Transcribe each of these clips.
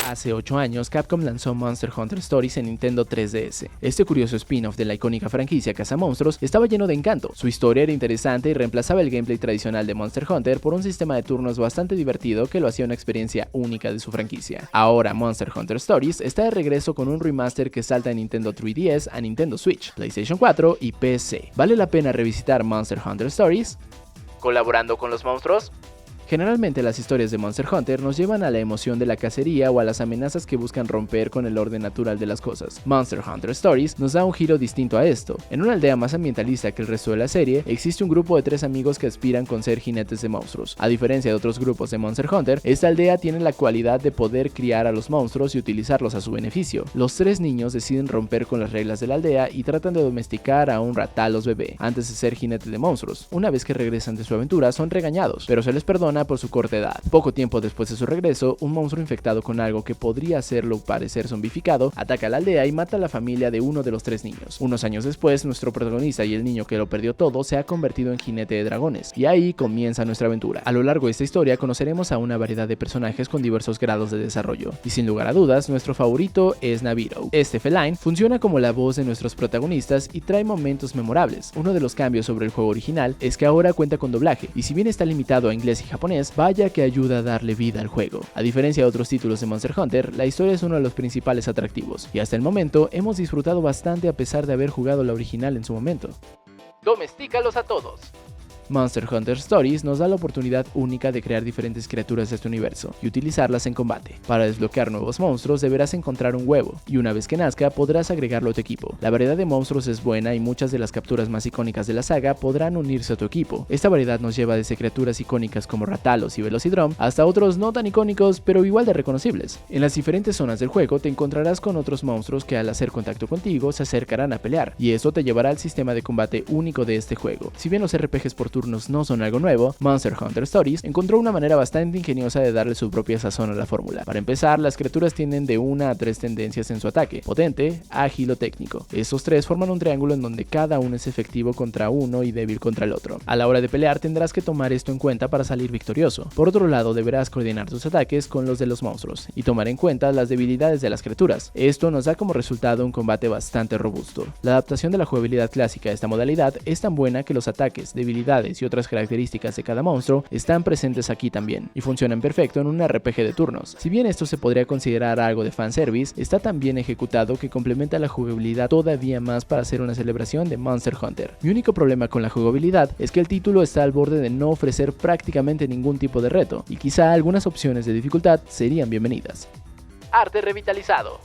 Hace 8 años, Capcom lanzó Monster Hunter Stories en Nintendo 3DS. Este curioso spin-off de la icónica franquicia Cazamonstruos estaba lleno de encanto. Su historia era interesante y reemplazaba el gameplay tradicional de Monster Hunter por un sistema de turnos bastante divertido que lo hacía una experiencia única de su franquicia. Ahora, Monster Hunter Stories está de regreso con un remaster que salta de Nintendo 3DS a Nintendo Switch, PlayStation 4 y PC. ¿Vale la pena revisitar Monster Hunter Stories? ¿Colaborando con los monstruos? Generalmente las historias de Monster Hunter nos llevan a la emoción de la cacería o a las amenazas que buscan romper con el orden natural de las cosas. Monster Hunter Stories nos da un giro distinto a esto. En una aldea más ambientalista que el resto de la serie, existe un grupo de 3 amigos que aspiran con ser jinetes de monstruos. A diferencia de otros grupos de Monster Hunter, esta aldea tiene la cualidad de poder criar a los monstruos y utilizarlos a su beneficio. Los 3 niños deciden romper con las reglas de la aldea y tratan de domesticar a un Ratalos bebé antes de ser jinete de monstruos. Una vez que regresan de su aventura son regañados, pero se les perdona por su corta edad. Poco tiempo después de su regreso, un monstruo infectado con algo que podría hacerlo parecer zombificado ataca a la aldea y mata a la familia de uno de los 3 niños. Unos años después, nuestro protagonista y el niño que lo perdió todo se ha convertido en jinete de dragones, y ahí comienza nuestra aventura. A lo largo de esta historia conoceremos a una variedad de personajes con diversos grados de desarrollo, y sin lugar a dudas, nuestro favorito es Nabiro. Este feline funciona como la voz de nuestros protagonistas y trae momentos memorables. Uno de los cambios sobre el juego original es que ahora cuenta con doblaje, y si bien está limitado a inglés y japonés, vaya que ayuda a darle vida al juego. A diferencia de otros títulos de Monster Hunter, la historia es uno de los principales atractivos, y hasta el momento hemos disfrutado bastante a pesar de haber jugado la original en su momento. Domestícalos a todos. Monster Hunter Stories nos da la oportunidad única de crear diferentes criaturas de este universo y utilizarlas en combate. Para desbloquear nuevos monstruos deberás encontrar un huevo, y una vez que nazca podrás agregarlo a tu equipo. La variedad de monstruos es buena y muchas de las capturas más icónicas de la saga podrán unirse a tu equipo. Esta variedad nos lleva desde criaturas icónicas como Ratalos y Velocidrome hasta otros no tan icónicos pero igual de reconocibles. En las diferentes zonas del juego te encontrarás con otros monstruos que al hacer contacto contigo se acercarán a pelear, y eso te llevará al sistema de combate único de este juego. Si bien los RPGs por turnos no son algo nuevo, Monster Hunter Stories encontró una manera bastante ingeniosa de darle su propia sazón a la fórmula. Para empezar, las criaturas tienen de 1 a 3 tendencias en su ataque: potente, ágil o técnico. Estos 3 forman un triángulo en donde cada uno es efectivo contra uno y débil contra el otro. A la hora de pelear tendrás que tomar esto en cuenta para salir victorioso. Por otro lado, deberás coordinar tus ataques con los de los monstruos y tomar en cuenta las debilidades de las criaturas. Esto nos da como resultado un combate bastante robusto. La adaptación de la jugabilidad clásica a esta modalidad es tan buena que los ataques, debilidades y otras características de cada monstruo están presentes aquí también, y funcionan perfecto en un RPG de turnos. Si bien esto se podría considerar algo de fanservice, está tan bien ejecutado que complementa la jugabilidad todavía más para hacer una celebración de Monster Hunter. Mi único problema con la jugabilidad es que el título está al borde de no ofrecer prácticamente ningún tipo de reto, y quizá algunas opciones de dificultad serían bienvenidas. Arte revitalizado.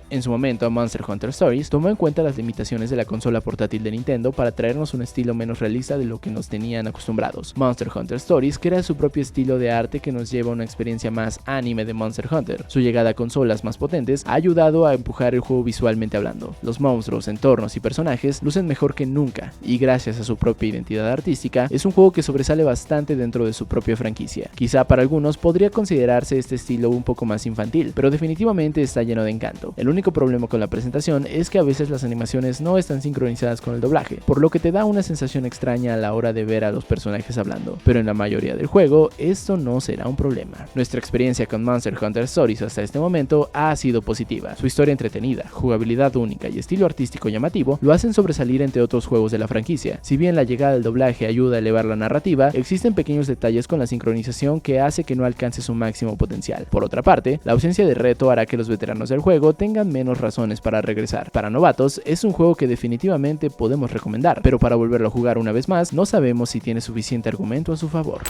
En su momento, Monster Hunter Stories tomó en cuenta las limitaciones de la consola portátil de Nintendo para traernos un estilo menos realista de lo que nos tenían acostumbrados. Monster Hunter Stories crea su propio estilo de arte que nos lleva a una experiencia más anime de Monster Hunter. Su llegada a consolas más potentes ha ayudado a empujar el juego visualmente hablando. Los monstruos, entornos y personajes lucen mejor que nunca, y gracias a su propia identidad artística, es un juego que sobresale bastante dentro de su propia franquicia. Quizá para algunos podría considerarse este estilo un poco más infantil, pero definitivamente está lleno de encanto. El único problema con la presentación es que a veces las animaciones no están sincronizadas con el doblaje, por lo que te da una sensación extraña a la hora de ver a los personajes hablando, pero en la mayoría del juego esto no será un problema. Nuestra experiencia con Monster Hunter Stories hasta este momento ha sido positiva. Su historia entretenida, jugabilidad única y estilo artístico llamativo lo hacen sobresalir entre otros juegos de la franquicia. Si bien la llegada del doblaje ayuda a elevar la narrativa, existen pequeños detalles con la sincronización que hace que no alcance su máximo potencial. Por otra parte, la ausencia de reto hará que los veteranos del juego tengan menos razones para regresar. Para novatos, es un juego que definitivamente podemos recomendar, pero para volverlo a jugar una vez más, no sabemos si tiene suficiente argumento a su favor.